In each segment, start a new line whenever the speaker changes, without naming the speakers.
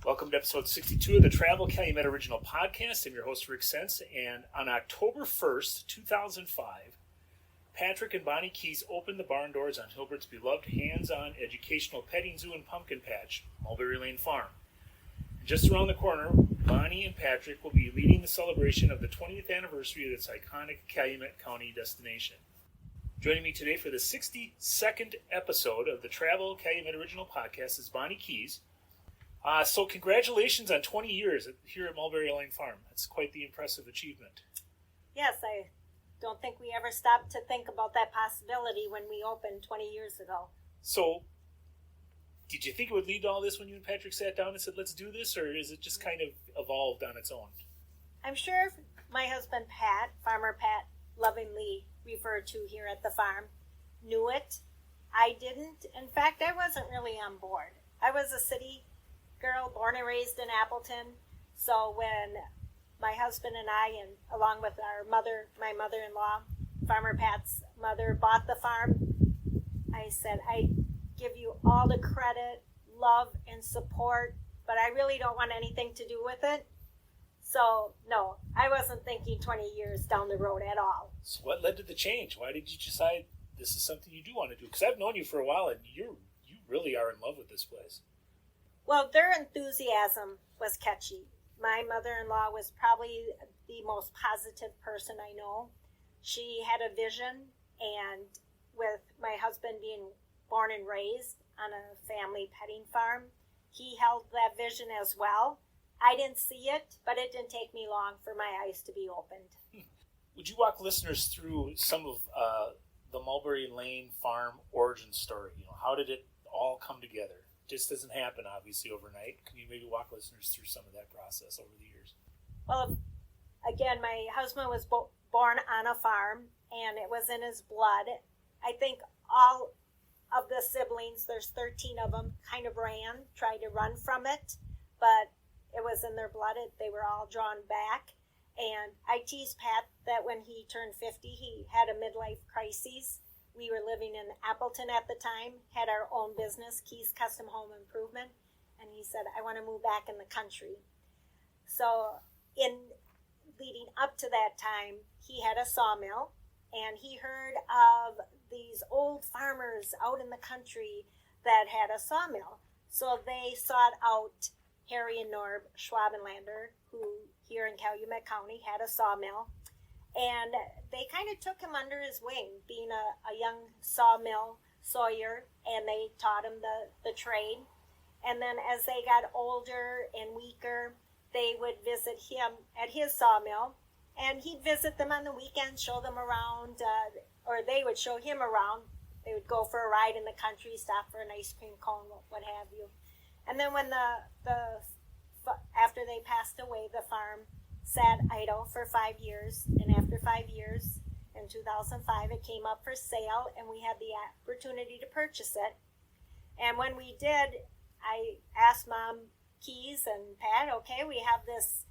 Welcome to episode 62 of the Travel Calumet Original Podcast. I'm your host, Rick Sense, and on October 1st, 2005, Patrick and Bonnie Keys opened the barn doors on Hilbert's beloved hands-on educational petting zoo and pumpkin patch, Mulberry Lane Farm. And just around the corner, Bonnie and Patrick will be leading the celebration of the 20th anniversary of this iconic Calumet County destination. Joining me today for the 62nd episode of the Travel Calumet Original Podcast is Bonnie Keys. So congratulations on 20 years here at Mulberry Lane Farm. That's quite the impressive achievement.
Yes, I don't think we ever stopped to think about that possibility when we opened 20 years ago.
So, did you think it would lead to all this when you and Patrick sat down and said, let's do this, or is it just kind of evolved on its own?
I'm sure my husband Pat, Farmer Pat, lovingly referred to here at the farm, knew it. I didn't. In fact, I wasn't really on board. I was a city girl, born and raised in Appleton. So when my husband and I, and along with my mother-in-law, Farmer Pat's mother, bought the farm, I said, I give you all the credit, love, and support, but I really don't want anything to do with it. So, no, I wasn't thinking 20 years down the road at all.
So what led to the change? Why did you decide this is something you do want to do? Because I've known you for a while, and you really are in love with this place.
Well, their enthusiasm was catchy. My mother-in-law was probably the most positive person I know. She had a vision, and with my husband being born and raised on a family petting farm, he held that vision as well. I didn't see it, but it didn't take me long for my eyes to be opened.
Would you walk listeners through some of the Mulberry Lane Farm origin story? How did it all come together? Just doesn't happen, obviously, overnight. Can you maybe walk listeners through some of that process over the years?
Well, again, my husband was born on a farm, and it was in his blood. I think all of the siblings, there's 13 of them, kind of tried to run from it, but it was in their blood. They were all drawn back. And I teased Pat that when he turned 50, he had a midlife crisis. We were living in Appleton at the time, had our own business, Keys Custom Home Improvement, and he said, I want to move back in the country. So in leading up to that time, he had a sawmill, and he heard of these old farmers out in the country that had a sawmill. So they sought out Harry and Norb Schwabenlander, who here in Calumet County had a sawmill. And they kind of took him under his wing, being a young sawmill sawyer, and they taught him the trade. And then as they got older and weaker, they would visit him at his sawmill, and he'd visit them on the weekends, show them around, or they would show him around. They would go for a ride in the country, stop for an ice cream cone, what have you. And then when after they passed away, the farm sat idle for 5 years, and after 5 years, in 2005, it came up for sale, and we had the opportunity to purchase it. And when we did, I asked Mom Keys and Pat, okay, we have this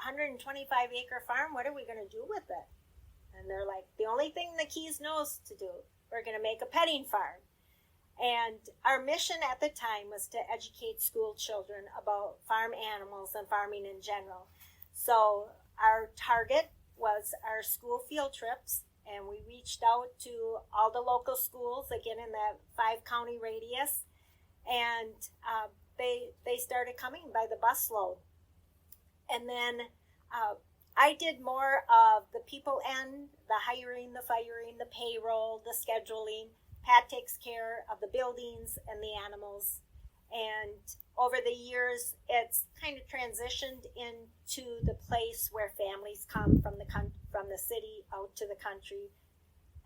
125-acre farm, what are we going to do with it? And they're like, the only thing the Keys knows to do, we're going to make a petting farm. And our mission at the time was to educate school children about farm animals and farming in general. So our target was our school field trips, and we reached out to all the local schools, again in that 5-county radius, and they started coming by the busload. And then I did more of the people end, the hiring, the firing, the payroll, the scheduling. Pat takes care of the buildings and the animals. And over the years, it's kind of transitioned into the place where families come from the city out to the country,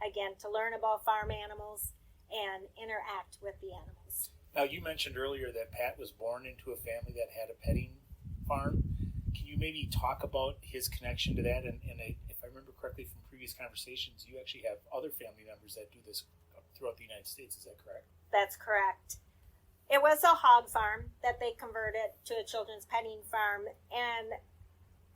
again, to learn about farm animals and interact with the animals.
Now, you mentioned earlier that Pat was born into a family that had a petting farm. Can you maybe talk about his connection to that? And if I remember correctly from previous conversations, you actually have other family members that do this throughout the United States. Is that correct?
That's correct. It was a hog farm that they converted to a children's petting farm, and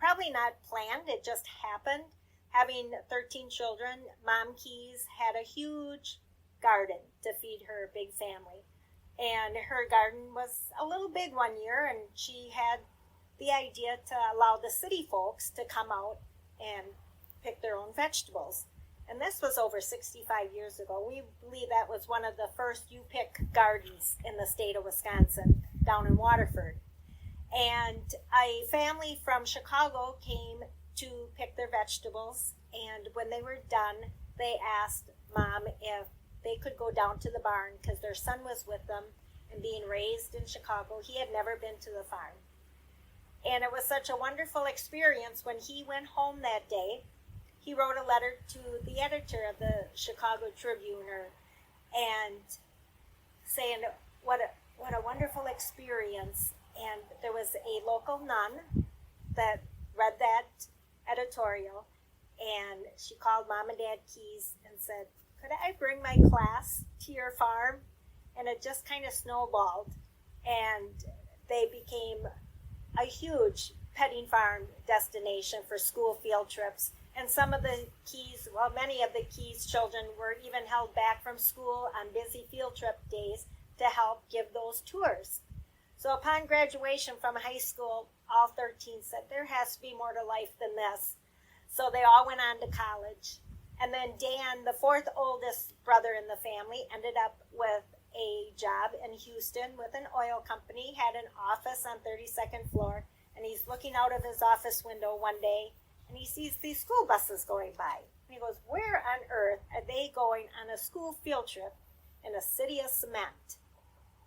probably not planned, it just happened. Having 13 children, Mom Keys had a huge garden to feed her big family. And her garden was a little big one year, and she had the idea to allow the city folks to come out and pick their own vegetables. And this was over 65 years ago. We believe that was one of the first you-pick gardens in the state of Wisconsin, down in Waterford. And a family from Chicago came to pick their vegetables, and when they were done, they asked Mom if they could go down to the barn because their son was with them, and being raised in Chicago, he had never been to the farm. And it was such a wonderful experience. When he went home that day, he wrote a letter to the editor of the Chicago Tribune and saying what a wonderful experience. And there was a local nun that read that editorial, and she called Mom and Dad Keys and said, "Could I bring my class to your farm?" And it just kind of snowballed, and they became a huge petting farm destination for school field trips. And some of the Keys, well, many of the Keys children were even held back from school on busy field trip days to help give those tours. So upon graduation from high school, all 13 said, there has to be more to life than this. So they all went on to college. And then Dan, the fourth oldest brother in the family, ended up with a job in Houston with an oil company, had an office on 32nd floor, and he's looking out of his office window one day, and he sees these school buses going by. And he goes, where on earth are they going on a school field trip in a city of cement?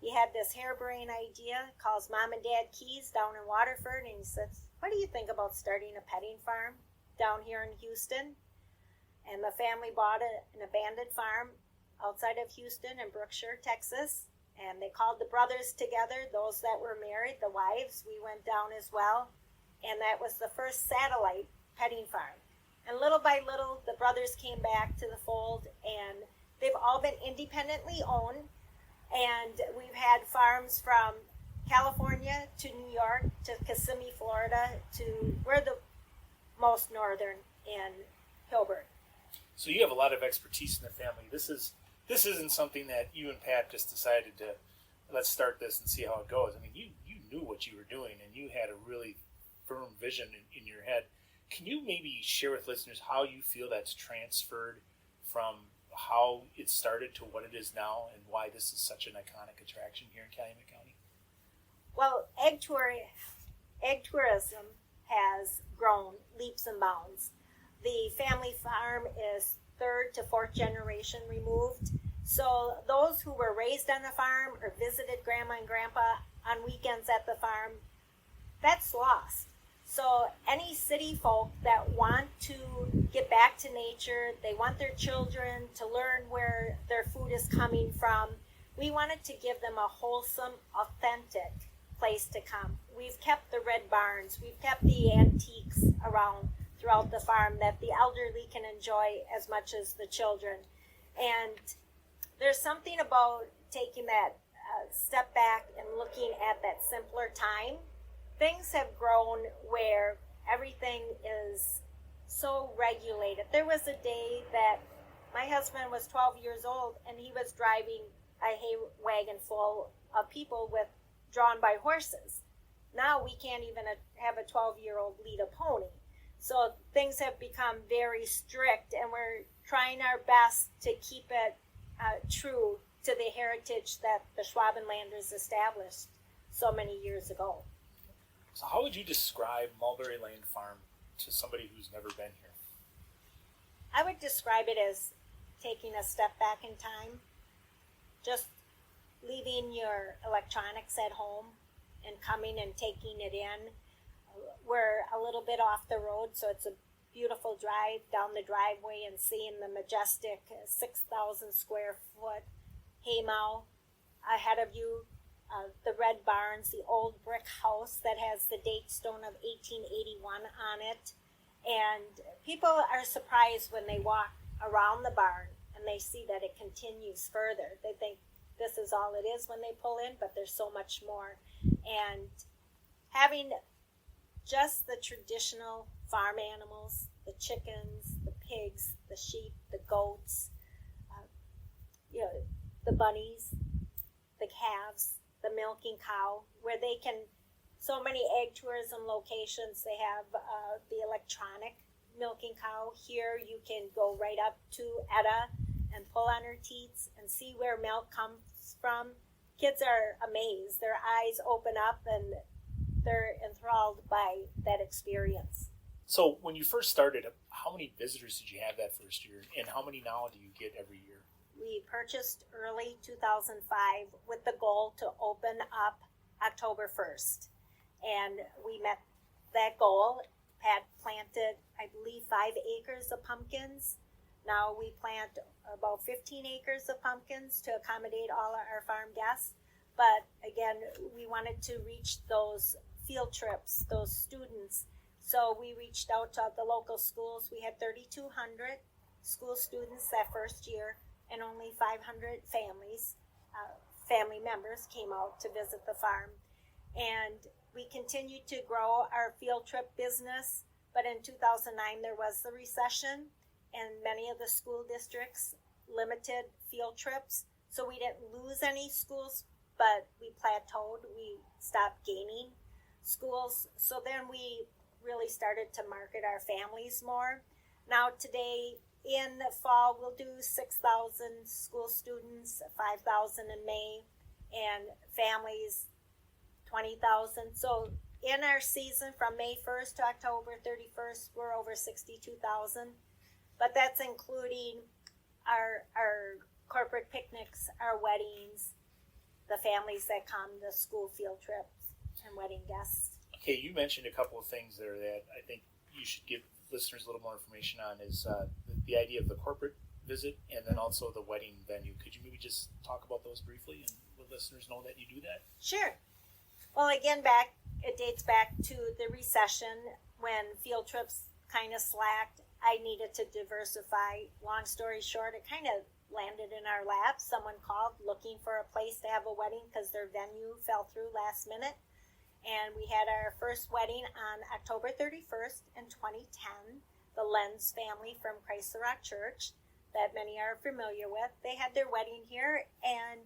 He had this harebrained idea, calls Mom and Dad Keys down in Waterford, and he says, what do you think about starting a petting farm down here in Houston? And the family bought an abandoned farm outside of Houston in Brookshire, Texas. And they called the brothers together, those that were married, the wives. We went down as well. And that was the first satellite petting farm. And little by little, the brothers came back to the fold, and they've all been independently owned. And we've had farms from California to New York to Kissimmee, Florida, to we're the most northern in Hilbert.
So you have a lot of expertise in the family. This isn't something that you and Pat just decided to, let's start this and see how it goes. I mean, you knew what you were doing, and you had a really firm vision in your head. Can you maybe share with listeners how you feel that's transferred from how it started to what it is now, and why this is such an iconic attraction here in Calumet County?
Well, egg tourism has grown leaps and bounds. The family farm is third to fourth generation removed. So those who were raised on the farm or visited Grandma and Grandpa on weekends at the farm, that's lost. So any city folk that want to get back to nature, they want their children to learn where their food is coming from, we wanted to give them a wholesome, authentic place to come. We've kept the red barns, we've kept the antiques around throughout the farm that the elderly can enjoy as much as the children. And there's something about taking that step back and looking at that simpler time. Things have grown where everything is so regulated. There was a day that my husband was 12 years old, and he was driving a hay wagon full of people drawn by horses. Now we can't even have a 12-year-old lead a pony. So things have become very strict, and we're trying our best to keep it true to the heritage that the Schwabenlanders established so many years ago.
So how would you describe Mulberry Lane Farm to somebody who's never been here?
I would describe it as taking a step back in time, just leaving your electronics at home and coming and taking it in. We're a little bit off the road, so it's a beautiful drive down the driveway and seeing the majestic 6,000 square foot haymow ahead of you. The red barns, the old brick house that has the date stone of 1881 on it. And people are surprised when they walk around the barn and they see that it continues further. They think this is all it is when they pull in, but there's so much more. And having just the traditional farm animals, the chickens, the pigs, the sheep, the goats, the bunnies, the the calves, the milking cow, where they can, so many ag tourism locations, they have the electronic milking cow. Here you can go right up to Etta and pull on her teats and see where milk comes from. Kids are amazed. Their eyes open up and they're enthralled by that experience.
So when you first started, how many visitors did you have that first year, and how many now do you get every year?
We purchased early 2005 with the goal to open up October 1st. And we met that goal. Pat planted, I believe, 5 acres of pumpkins. Now we plant about 15 acres of pumpkins to accommodate all of our farm guests. But again, we wanted to reach those field trips, those students. So we reached out to the local schools. We had 3,200 school students that first year, and only 500 family members came out to visit the farm. And we continued to grow our field trip business, but in 2009 there was the recession, and many of the school districts limited field trips. So we didn't lose any schools, but we plateaued. We stopped gaining schools. So then we really started to market our families more. Now today, in the fall, we'll do 6,000 school students, 5,000 in May, and families, 20,000. So in our season from May 1st to October 31st, we're over 62,000. But that's including our corporate picnics, our weddings, the families that come, the school field trips, and wedding guests.
Okay, you mentioned a couple of things there that I think you should give listeners a little more information on, is the idea of the corporate visit and then also the wedding venue. Could you maybe just talk about those briefly and let listeners know that you do that?
Sure. Well, again, it dates back to the recession when field trips kind of slacked. I needed to diversify. Long story short, it kind of landed in our lap. Someone called looking for a place to have a wedding because their venue fell through last minute. And we had our first wedding on October 31st in 2010. The Lenz family from Christ the Rock Church that many are familiar with. They had their wedding here, and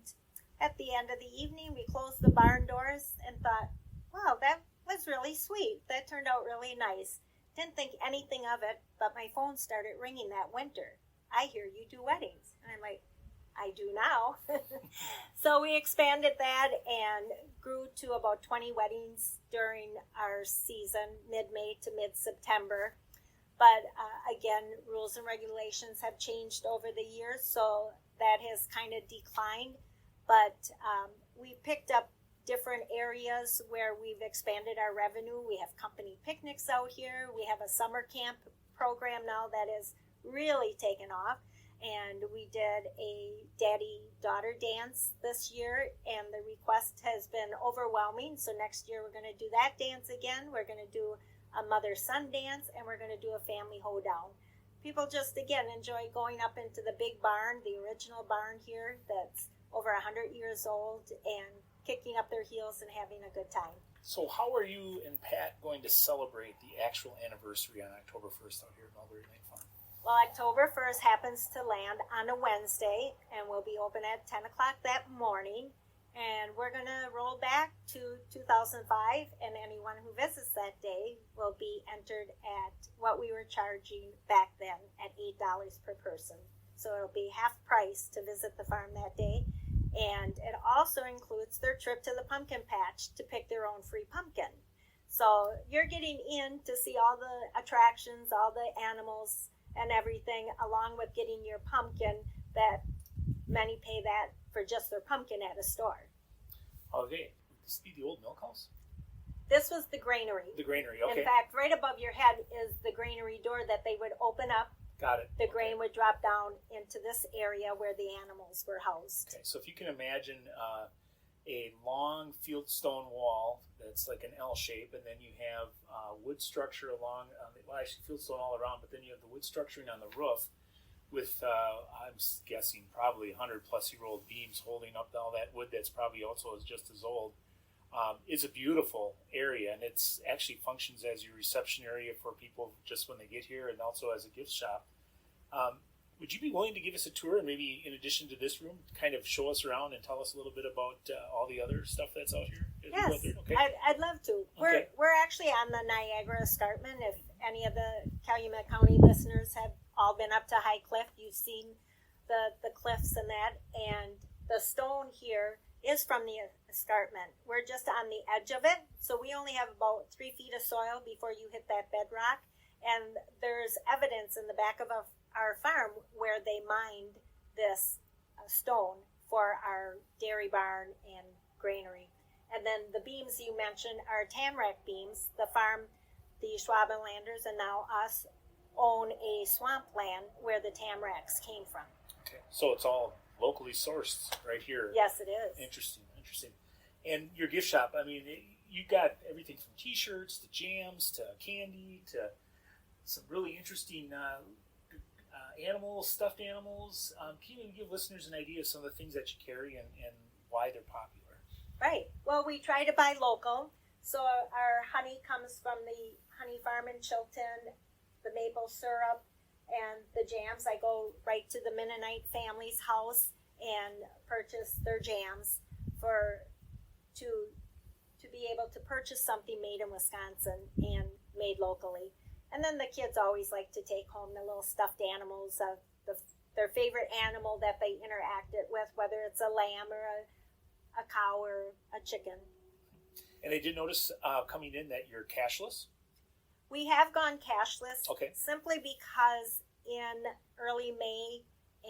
at the end of the evening, we closed the barn doors and thought, wow, that was really sweet. That turned out really nice. Didn't think anything of it, but my phone started ringing that winter. I hear you do weddings. And I'm like, I do now. So we expanded that and grew to about 20 weddings during our season, mid-May to mid-September. But again, rules and regulations have changed over the years, so that has kind of declined. But we picked up different areas where we've expanded our revenue. We have company picnics out here. We have a summer camp program now that is really taken off. And we did a daddy-daughter dance this year, and the request has been overwhelming. So next year we're going to do that dance again. We're going to do a mother-son dance, and we're going to do a family hoedown. People just, again, enjoy going up into the big barn, the original barn here that's over 100 years old, and kicking up their heels and having a good time.
So how are you and Pat going to celebrate the actual anniversary on October 1st out here at Mulberry Lane Farm?
Well, October 1st happens to land on a Wednesday, and we'll be open at 10 o'clock that morning. And we're going to roll back to 2005, and anyone who visits that day will be entered at what we were charging back then at $8 per person. So it'll be half price to visit the farm that day. And it also includes their trip to the pumpkin patch to pick their own free pumpkin. So you're getting in to see all the attractions, all the animals, and everything, along with getting your pumpkin that many pay that for just their pumpkin at a store.
Okay. Would this be the old milk house?
This was the granary.
The granary, okay.
In fact, right above your head is the granary door that they would open up.
Got it.
The grain would drop down into this area where the animals were housed.
Okay, so if you can imagine a long fieldstone wall that's like an L shape, and then you have wood structure along, actually fieldstone all around, but then you have the wood structuring on the roof with, I'm guessing, probably 100-plus-year-old beams holding up all that wood that's probably also just as old. It's a beautiful area, and it's actually functions as your reception area for people just when they get here, and also as a gift shop. would you be willing to give us a tour, and maybe in addition to this room, kind of show us around and tell us a little bit about all the other stuff that's out here?
Yes,
okay.
I'd love to.
Okay.
We're actually on the Niagara Escarpment. If any of the Calumet County listeners have all been up to High Cliff, you've seen the cliffs and that. And the stone here is from the escarpment. We're just on the edge of it, so we only have about 3 feet of soil before you hit that bedrock. And there's evidence in the back of our farm where they mined this stone for our dairy barn and granary. And then the beams you mentioned are tamarack beams. The farm, the Schwabenlanders, and now us own a swampland where the tamaracks came from.
Okay, so it's all locally sourced right here.
Yes, it is.
Interesting. And your gift shop, I mean, you got everything from T-shirts to jams to candy to some really interesting animals, stuffed animals. Can you give listeners an idea of some of the things that you carry and why they're popular?
Right. Well, we try to buy local. So our honey comes from the honey farm in Chilton, the maple syrup, and the jams. I go right to the Mennonite family's house and purchase their jams to be able to purchase something made in Wisconsin and made locally. And then the kids always like to take home the little stuffed animals of their favorite animal that they interacted with, whether it's a lamb or a cow or a chicken.
And I did notice coming in that you're cashless.
We have gone cashless,
okay,
simply because in early May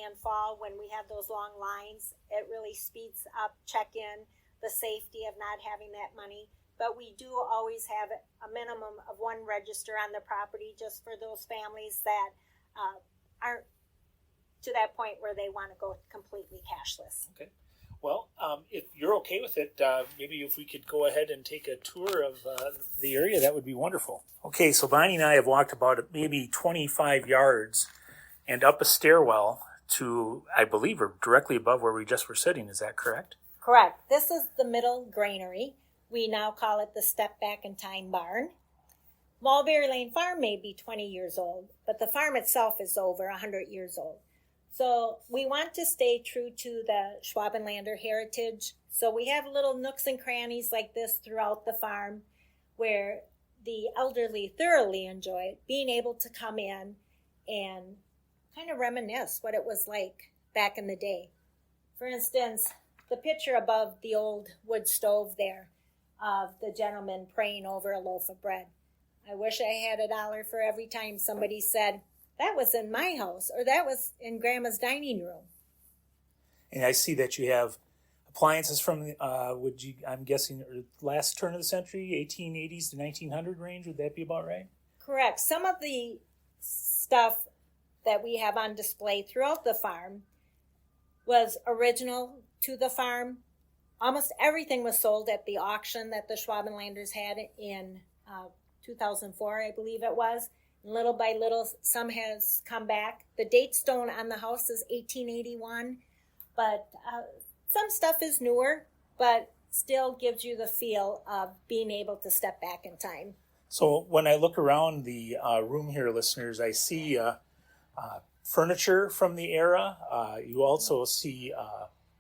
and fall, when we have those long lines, it really speeds up check-in, the safety of not having that money. But we do always have a minimum of one register on the property just for those families that aren't to that point where they want to go completely cashless.
Okay. Well, if you're okay with it, maybe if we could go ahead and take a tour of the area, that would be wonderful. Okay, so Bonnie and I have walked about maybe 25 yards and up a stairwell to, I believe, or directly above where we just were sitting. Is that correct?
Correct. This is the middle granary. We now call it the Step Back in Time Barn. Mulberry Lane Farm may be 20 years old, but the farm itself is over 100 years old. So we want to stay true to the Schwabenlander heritage. So we have little nooks and crannies like this throughout the farm where the elderly thoroughly enjoy it, being able to come in and kind of reminisce what it was like back in the day. For instance, the picture above the old wood stove there of the gentleman praying over a loaf of bread. I wish I had $1 for every time somebody said, that was in my house, or that was in Grandma's dining room.
And I see that you have appliances from, I'm guessing, last turn of the century, 1880s to 1900 range. Would that be about right?
Correct. Some of the stuff that we have on display throughout the farm was original to the farm. Almost everything was sold at the auction that the Schwabenlanders had in 2004, I believe it was. Little by little, some has come back. The date stone on the house is 1881, but some stuff is newer, but still gives you the feel of being able to step back in time.
So when I look around the room here, listeners, I see furniture from the era. You also see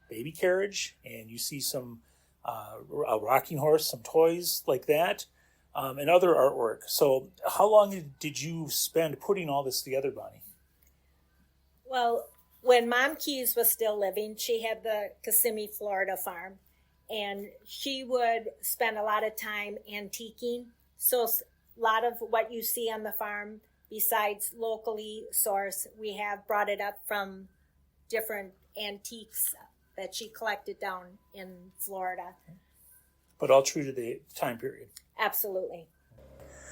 baby carriage, and you see some a rocking horse, some toys like that. And other artwork. So how long did you spend putting all this together, Bonnie?
Well, when Mom Keys was still living, she had the Kissimmee, Florida farm, and she would spend a lot of time antiquing. So a lot of what you see on the farm, besides locally sourced, we have brought it up from different antiques that she collected down in Florida.
But all true to the time period.
Absolutely.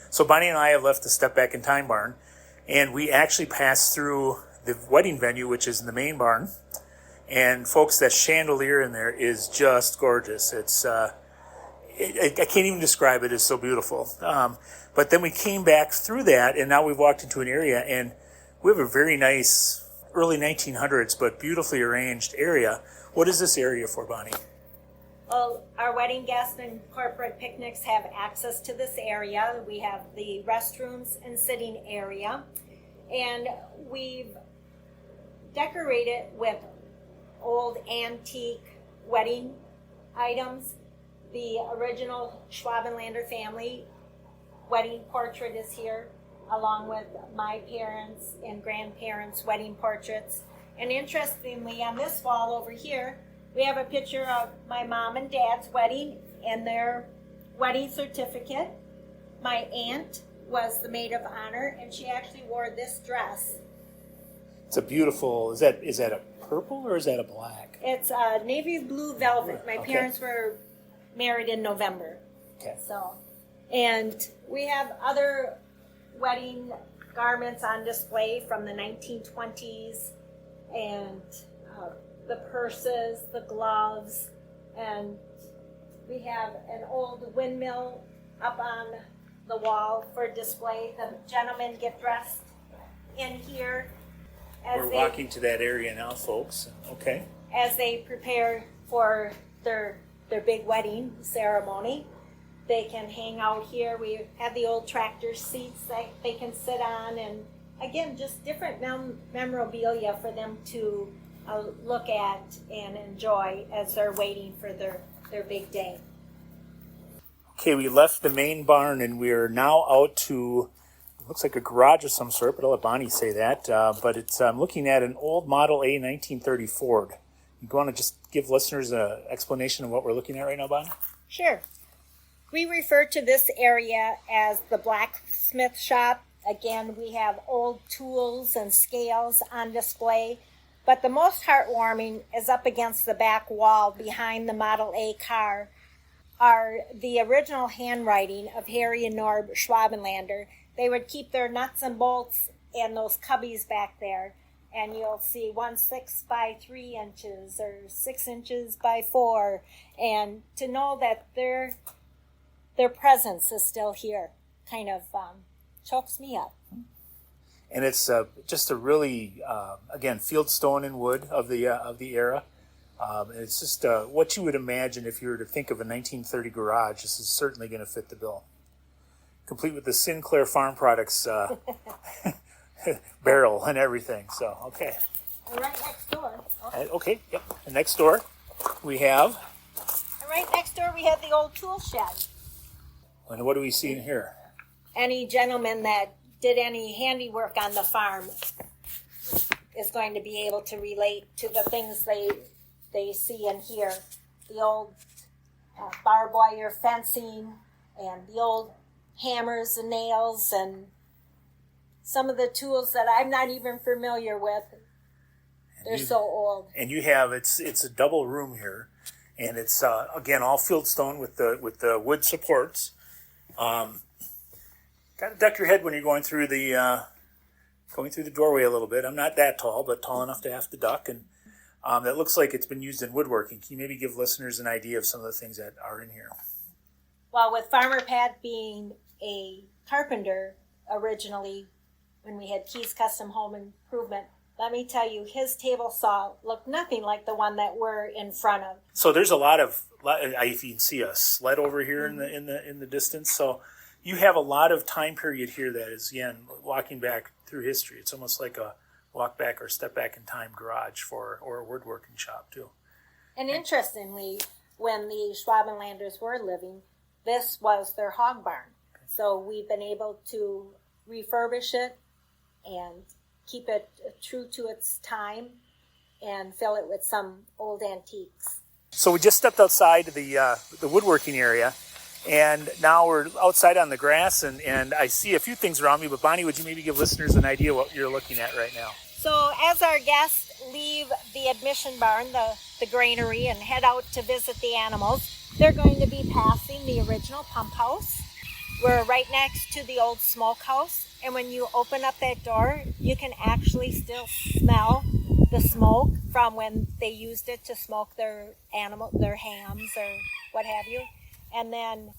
So Bonnie and I have left the Step Back in Time barn, and we actually passed through the wedding venue, which is in the main barn. And folks, that chandelier in there is just gorgeous. It's I can't even describe it. It's so beautiful. But then we came back through that, and now we've walked into an area, and we have a very nice early 1900s but beautifully arranged area. What is this area for, Bonnie?
Well, our wedding guests and corporate picnics have access to this area. We have the restrooms and sitting area. And we've decorate it with old antique wedding items. The original Schwabenlander family wedding portrait is here, along with my parents' and grandparents' wedding portraits. And interestingly, on this wall over here, we have a picture of my mom and dad's wedding and their wedding certificate. My aunt was the maid of honor, and she actually wore this dress.
It's a beautiful, is that a purple or is that a black?
It's a navy blue velvet. My parents were married in November.
Okay.
So, and we have other wedding garments on display from the 1920s, and the purses, the gloves, and we have an old windmill up on the wall for display. The gentlemen get dressed in here.
We're walking to that area now, folks. Okay.
As they prepare for their big wedding ceremony, they can hang out here. We have the old tractor seats that they can sit on, and again, just different memorabilia for them to look at and enjoy as they're waiting for their big day.
Okay, we left the main barn and we're now out to, it looks like a garage of some sort, but I'll let Bonnie say that. But it's looking at an old Model A 1930 Ford. You want to just give listeners an explanation of what we're looking at right now, Bonnie?
Sure. We refer to this area as the blacksmith shop. Again, we have old tools and scales on display. But the most heartwarming is up against the back wall behind the Model A car are the original handwriting of Harry and Norb Schwabenlander. They would keep their nuts and bolts in those cubbies back there. And you'll see 1/6 by 3 inches or 6 inches by 4. And to know that their presence is still here kind of chokes me up.
And it's just a really, again, field stone and wood of the era. It's just what you would imagine if you were to think of a 1930 garage. This is certainly going to fit the bill. Complete with the Sinclair Farm Products barrel and everything. So, okay.
And right next door.
Okay, yep. And next door we have.
And right next door we have the old tool shed.
And what do we see in here?
Any gentleman that did any handiwork on the farm is going to be able to relate to the things they see and hear. The old barbed wire fencing and the old hammers and nails and some of the tools that I'm not even familiar with. They're so old. And
you have it's a double room here, and it's again all field stone with the wood supports. Got to duck your head when you're going through the doorway a little bit. I'm not that tall, but tall enough to have to duck, and that looks like it's been used in woodworking. Can you maybe give listeners an idea of some of the things that are in here?
Well, with Farmer Pat being a carpenter originally, when we had Keys Custom Home Improvement, let me tell you, his table saw looked nothing like the one that we're in front of.
So there's a lot of, if you can see a sled over here in the distance. So you have a lot of time period here that is, again, walking back through history. It's almost like a walk back or step back in time garage or a woodworking shop too.
And interestingly, when the Schwabenlanders were living, this was their hog barn. So we've been able to refurbish it and keep it true to its time and fill it with some old antiques.
So we just stepped outside the woodworking area, and now we're outside on the grass, and I see a few things around me, but Bonnie, would you maybe give listeners an idea what you're looking at right now?
So as our guests leave the admission barn, the granary, and head out to visit the animals, they're going to be passing the original pump house. We're right next to the old smokehouse, and when you open up that door, you can actually still smell the smoke from when they used it to smoke their hams or what have you. And then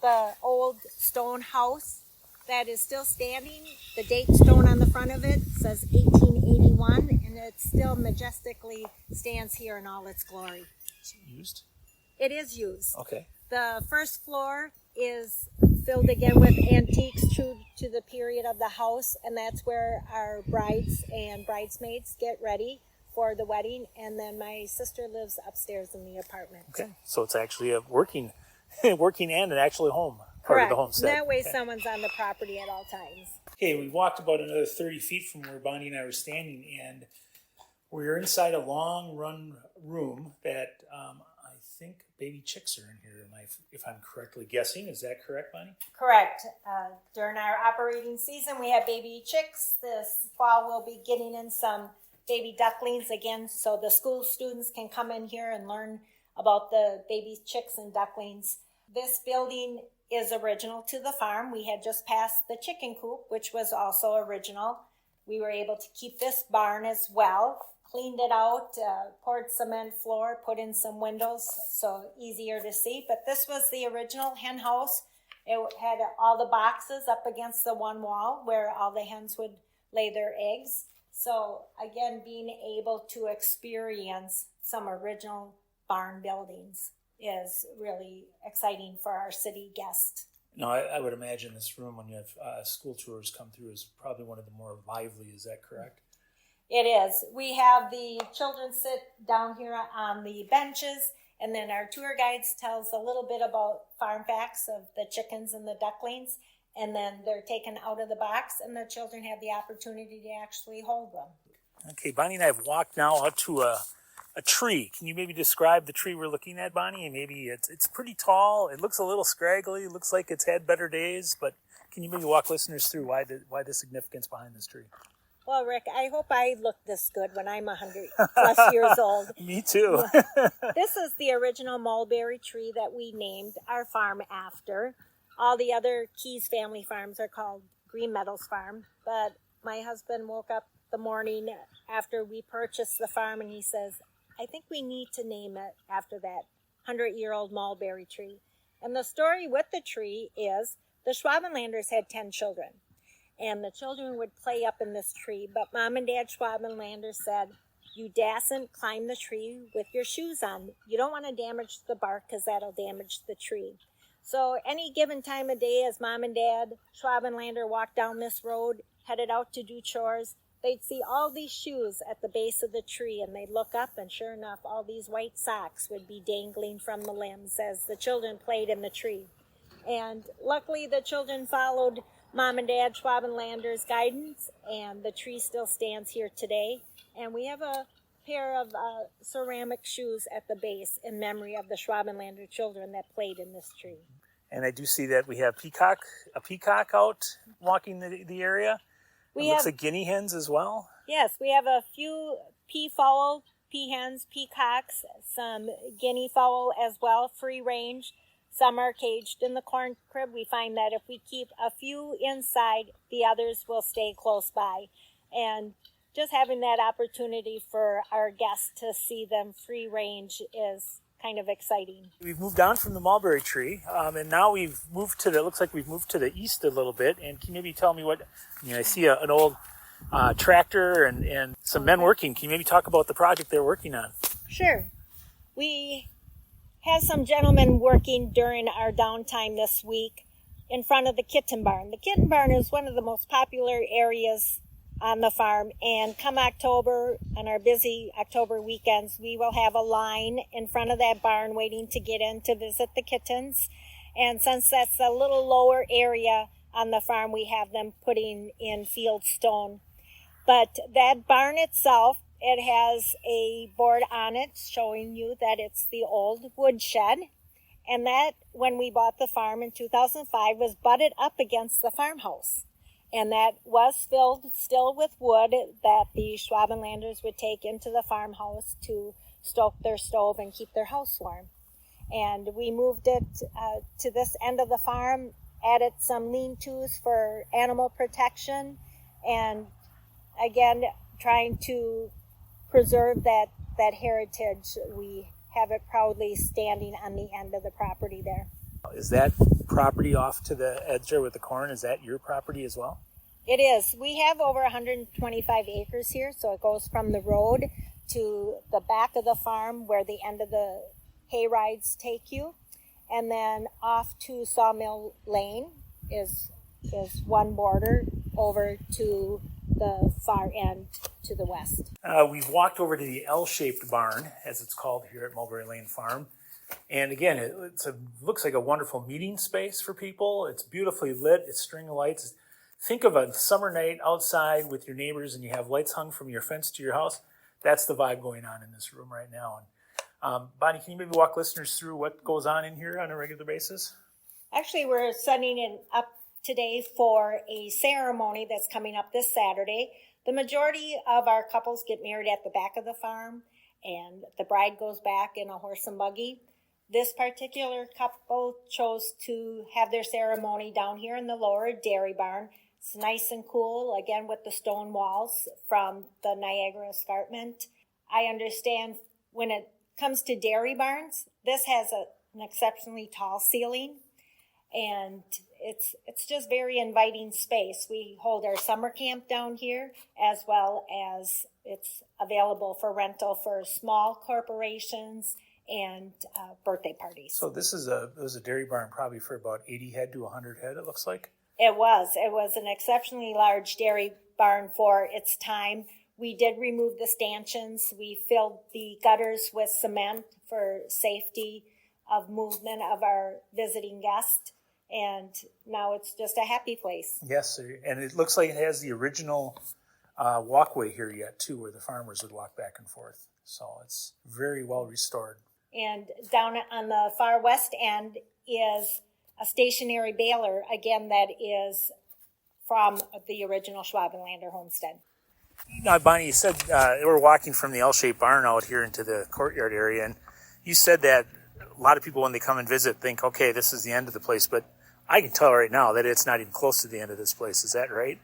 the old stone house that is still standing, the date stone on the front of it says 1881, and it still majestically stands here in all its glory.
Is it used?
It is used.
Okay.
The first floor is filled again with antiques true to the period of the house, and that's where our brides and bridesmaids get ready for the wedding, and then my sister lives upstairs in the apartment.
Okay, so it's actually a working and an actual home part of the homestead.
That way someone's on the property at all times.
Okay, we walked about another 30 feet from where Bonnie and I were standing, and we're inside a long run room that I think baby chicks are in here, if I'm correctly guessing. Is that correct, Bonnie?
Correct. During our operating season, we have baby chicks. This fall, we'll be getting in some baby ducklings again, so the school students can come in here and learn about the baby chicks and ducklings. This building is original to the farm. We had just passed the chicken coop, which was also original. We were able to keep this barn as well, cleaned it out, poured cement floor, put in some windows so easier to see. But this was the original hen house. It had all the boxes up against the one wall where all the hens would lay their eggs. So again, being able to experience some original barn buildings is really exciting for our city guests.
No, I would imagine this room, when you have school tours come through, is probably one of the more lively. Is that correct?
It is. We have the children sit down here on the benches, and then our tour guides tells a little bit about farm facts of the chickens and the ducklings, and then they're taken out of the box, and the children have the opportunity to actually hold them.
Okay, Bonnie and I have walked now out to a tree. Can you maybe describe the tree we're looking at, Bonnie? And maybe it's pretty tall. It looks a little scraggly. It looks like it's had better days, but can you maybe walk listeners through why the significance behind this tree?
Well, Rick, I hope I look this good when I'm 100 plus years old.
Me too.
This is the original mulberry tree that we named our farm after. All the other Keys family farms are called Green Meadows Farm, but my husband woke up the morning after we purchased the farm and he says, I think we need to name it after that 100-year-old mulberry tree. And the story with the tree is the Schwabenlanders had 10 children. And the children would play up in this tree. But Mom and Dad Schwabenlander said, you dasn't climb the tree with your shoes on. You don't want to damage the bark because that'll damage the tree. So any given time of day as Mom and Dad Schwabenlander walked down this road, headed out to do chores, they'd see all these shoes at the base of the tree, and they'd look up, and sure enough, all these white socks would be dangling from the limbs as the children played in the tree. And luckily, the children followed Mom and Dad Schwabenlander's guidance, and the tree still stands here today. And we have a pair of ceramic shoes at the base in memory of the Schwabenlander children that played in this tree. And
I do see that we have a peacock out walking the area. It looks like guinea hens as well.
Yes, we have a few peafowl, peahens, peacocks, some guinea fowl as well, free range. Some are caged in the corn crib. We find that if we keep a few inside, the others will stay close by. And just having that opportunity for our guests to see them free range is kind of exciting.
We've moved on from the mulberry tree, and now we've moved to looks like we've moved to the east a little bit. And can you maybe tell me I see an old tractor and some men working. Can you maybe talk about the project they're working on?
Sure. We have some gentlemen working during our downtime this week in front of the kitten barn. The kitten barn is one of the most popular areas on the farm, and come October, on our busy October weekends, we will have a line in front of that barn waiting to get in to visit the kittens. And since that's a little lower area on the farm, we have them putting in field stone. But that barn itself, it has a board on it showing you that it's the old woodshed. And that, when we bought the farm in 2005, was butted up against the farmhouse. And that was filled still with wood that the Schwabenlanders would take into the farmhouse to stoke their stove and keep their house warm. And we moved it to this end of the farm, added some lean-tos for animal protection, and again, trying to preserve that heritage. We have it proudly standing on the end of the property there.
Is that property off to the edge there with the corn? Is that your property as well?
It is. We have over 125 acres here, so it goes from the road to the back of the farm where the end of the hay rides take you. and then off to Sawmill Lane is one border over to the far end to the west.
We've walked over to the L-shaped barn, as it's called here at Mulberry Lane Farm. And again, it looks like a wonderful meeting space for people. It's beautifully lit. It's string of lights. Think of a summer night outside with your neighbors and you have lights hung from your fence to your house. That's the vibe going on in this room right now. And Bonnie, can you maybe walk listeners through what goes on in here on a regular basis?
Actually, we're setting it up today for a ceremony that's coming up this Saturday. The majority of our couples get married at the back of the farm, and the bride goes back in a horse and buggy. This particular couple chose to have their ceremony down here in the lower dairy barn. It's nice and cool, again, with the stone walls from the Niagara Escarpment. I understand when it comes to dairy barns, this has an exceptionally tall ceiling, and it's just very inviting space. We hold our summer camp down here, as well as it's available for rental for small corporations and birthday parties.
So this is it was a dairy barn probably for about 80 head to 100 head, it looks like.
It was an exceptionally large dairy barn for its time. We did remove the stanchions. We filled the gutters with cement for safety of movement of our visiting guests. And now it's just a happy place.
Yes, sir. And it looks like it has the original walkway here yet, too, where the farmers would walk back and forth. So it's very well restored.
And down on the far west end is a stationary baler, again, that is from the original Schwabenlander homestead.
Now, Bonnie, you said we're walking from the L-shaped barn out here into the courtyard area, and you said that a lot of people, when they come and visit, think, okay, this is the end of the place, but I can tell right now that it's not even close to the end of this place. Is that right?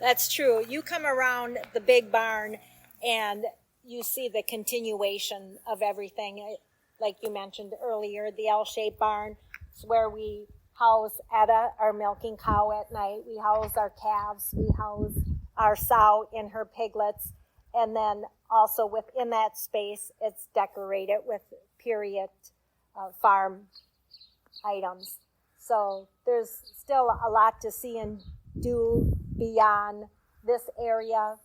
That's true. You come around the big barn and you see the continuation of everything. Like you mentioned earlier, the L-shaped barn is where we house Etta, our milking cow, at night. We house our calves. We house our sow in her piglets. And then also within that space, it's decorated with period farm items. So there's still a lot to see and do beyond this area.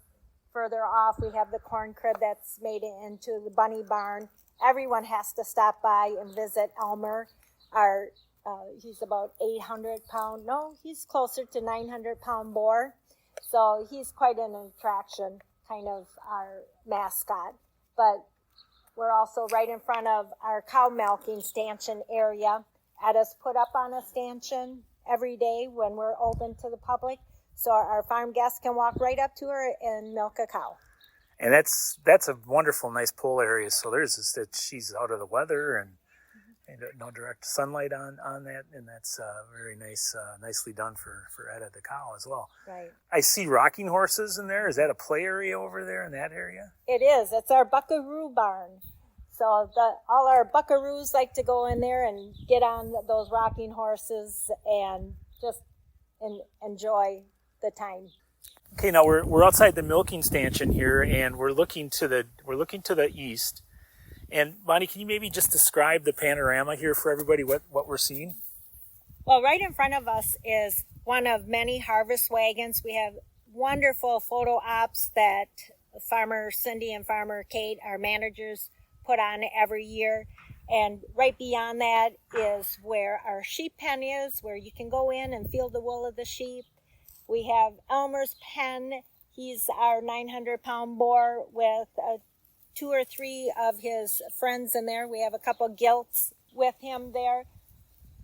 Further off, we have the corn crib that's made into the bunny barn. Everyone has to stop by and visit Elmer. He's about 800 pound. No, he's closer to 900 pound boar. So he's quite an attraction, kind of our mascot. But we're also right in front of our cow milking stanchion area. Etta's put up on a stanchion every day when we're open to the public, so our farm guests can walk right up to her and milk a cow.
And that's a wonderful, nice pool area. So there's this that she's out of the weather and no direct sunlight on that, and that's very nice, nicely done for Etta the cow as well.
Right.
I see rocking horses in there. Is that a play area over there in that area?
It is. It's our buckaroo barn. So all our buckaroos like to go in there and get on those rocking horses and just enjoy the time.
Okay, now we're outside the milking stanchion here, and we're looking to the east. And Bonnie, can you maybe just describe the panorama here for everybody? What we're seeing?
Well, right in front of us is one of many harvest wagons. We have wonderful photo ops that Farmer Cindy and Farmer Kate, our managers, put on every year. And right beyond that is where our sheep pen is, where you can go in and feel the wool of the sheep. We have Elmer's pen. He's our 900-pound boar with 2 or 3 of his friends in there. We have a couple gilts with him there.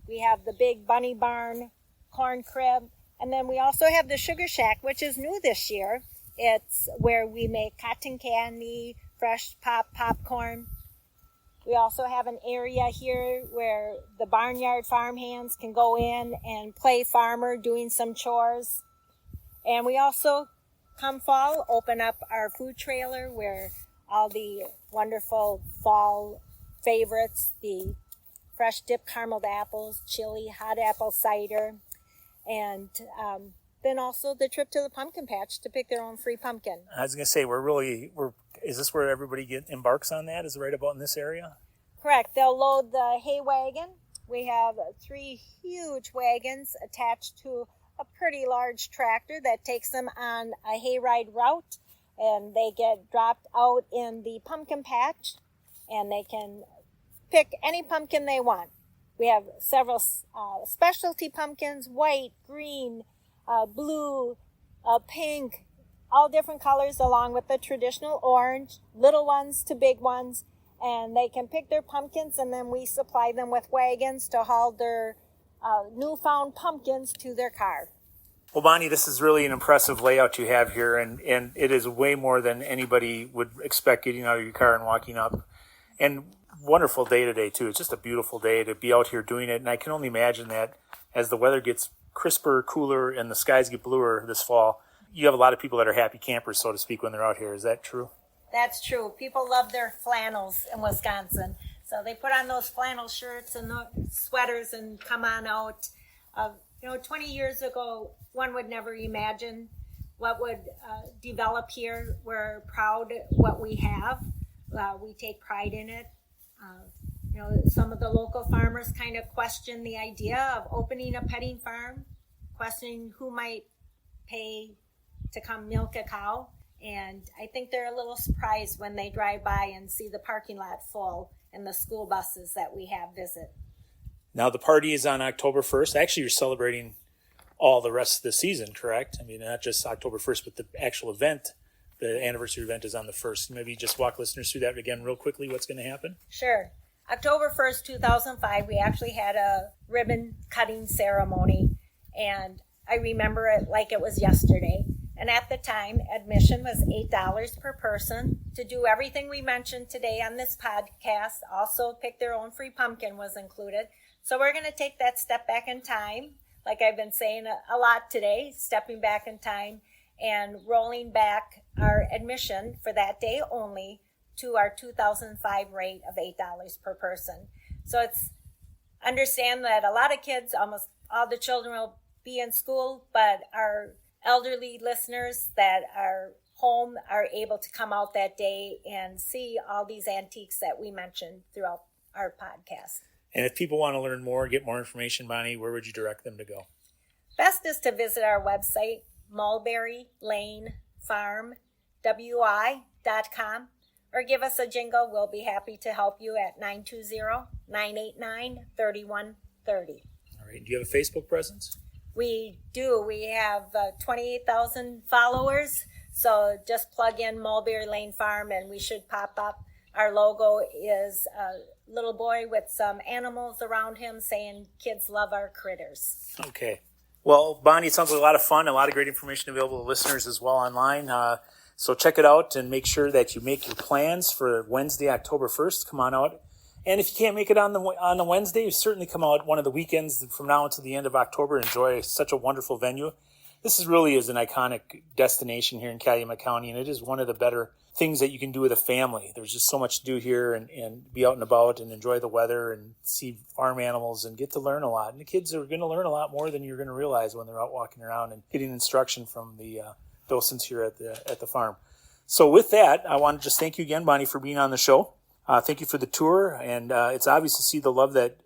We have the big bunny barn, corn crib. And then we also have the sugar shack, which is new this year. It's where we make cotton candy, fresh popcorn. We also have an area here where the barnyard farmhands can go in and play farmer doing some chores. And we also, come fall, open up our food trailer where all the wonderful fall favorites, the fresh dipped caramel apples, chili, hot apple cider, and then also the trip to the pumpkin patch to pick their own free pumpkin.
I was going to say, is this where everybody embarks on that? Is it right about in this area?
Correct. They'll load the hay wagon We have 3 huge wagons attached to a pretty large tractor that takes them on a hayride route, and they get dropped out in the pumpkin patch, and they can pick any pumpkin they want. We have several specialty pumpkins: white, green, blue, pink, all different colors, along with the traditional orange, little ones to big ones. And they can pick their pumpkins, and then we supply them with wagons to haul their newfound pumpkins to their car.
Well, Bonnie, this is really an impressive layout you have here, and it is way more than anybody would expect getting out of your car and walking up. And wonderful day today, too. It's just a beautiful day to be out here doing it, and I can only imagine that as the weather gets crisper, cooler, and the skies get bluer this fall, you have a lot of people that are happy campers, so to speak, when they're out here. Is that true?
That's true. People love their flannels in Wisconsin. So they put on those flannel shirts and the sweaters and come on out. 20 years ago, one would never imagine what would develop here. We're proud what we have. We take pride in it. Some of the local farmers kind of question the idea of opening a petting farm, questioning who might pay to come milk a cow. And I think they're a little surprised when they drive by and see the parking lot full and the school buses that we have visit.
Now, the party is on October 1st. Actually, you're celebrating all the rest of the season, correct? I mean, not just October 1st, but the actual event, the anniversary event is on the 1st. Maybe just walk listeners through that again real quickly, what's going to happen?
Sure. October 1st, 2005, we actually had a ribbon cutting ceremony, and I remember it like it was yesterday. And at the time, admission was $8 per person. To do everything we mentioned today on this podcast, also pick their own free pumpkin was included. So we're going to take that step back in time, like I've been saying a lot today, stepping back in time and rolling back our admission for that day only to our 2005 rate of $8 per person. So understand that a lot of kids, almost all the children will be in school, but our elderly listeners that are home are able to come out that day and see all these antiques that we mentioned throughout our podcast.
And if people want to learn more, get more information, Bonnie, where would you direct them to go?
Best is to visit our website, Mulberry Lane Farm, WI.com, or give us a jingle. We'll be happy to help you at 920-989-3130.
All right. Do you have a Facebook presence?
We do. We have 28,000 followers. So just plug in Mulberry Lane Farm and we should pop up. Our logo is a little boy with some animals around him saying, "Kids love our critters."
Okay. Well, Bonnie, it sounds like a lot of fun, a lot of great information available to listeners as well online. So check it out and make sure that you make your plans for Wednesday, October 1st. Come on out. And if you can't make it on the Wednesday, you certainly come out one of the weekends from now until the end of October and enjoy such a wonderful venue. This really is an iconic destination here in Calumet County, and it is one of the better things that you can do with a family. There's just so much to do here and be out and about and enjoy the weather and see farm animals and get to learn a lot. And the kids are going to learn a lot more than you're going to realize when they're out walking around and getting instruction from the docents here at the farm. So with that, I want to just thank you again, Bonnie, for being on the show. Thank you for the tour, and it's obvious to see the love that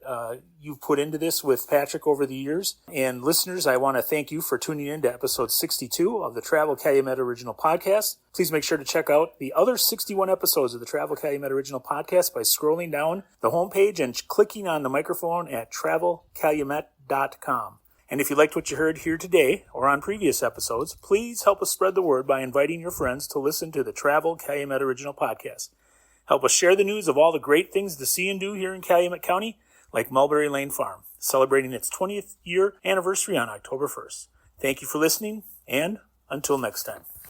you've put into this with Patrick over the years. And listeners, I want to thank you for tuning in to episode 62 of the Travel Calumet Original Podcast. Please make sure to check out the other 61 episodes of the Travel Calumet Original Podcast by scrolling down the homepage and clicking on the microphone at travelcalumet.com. And if you liked what you heard here today or on previous episodes, please help us spread the word by inviting your friends to listen to the Travel Calumet Original Podcast. Help us share the news of all the great things to see and do here in Calumet County, like Mulberry Lane Farm, celebrating its 20th year anniversary on October 1st. Thank you for listening, and until next time.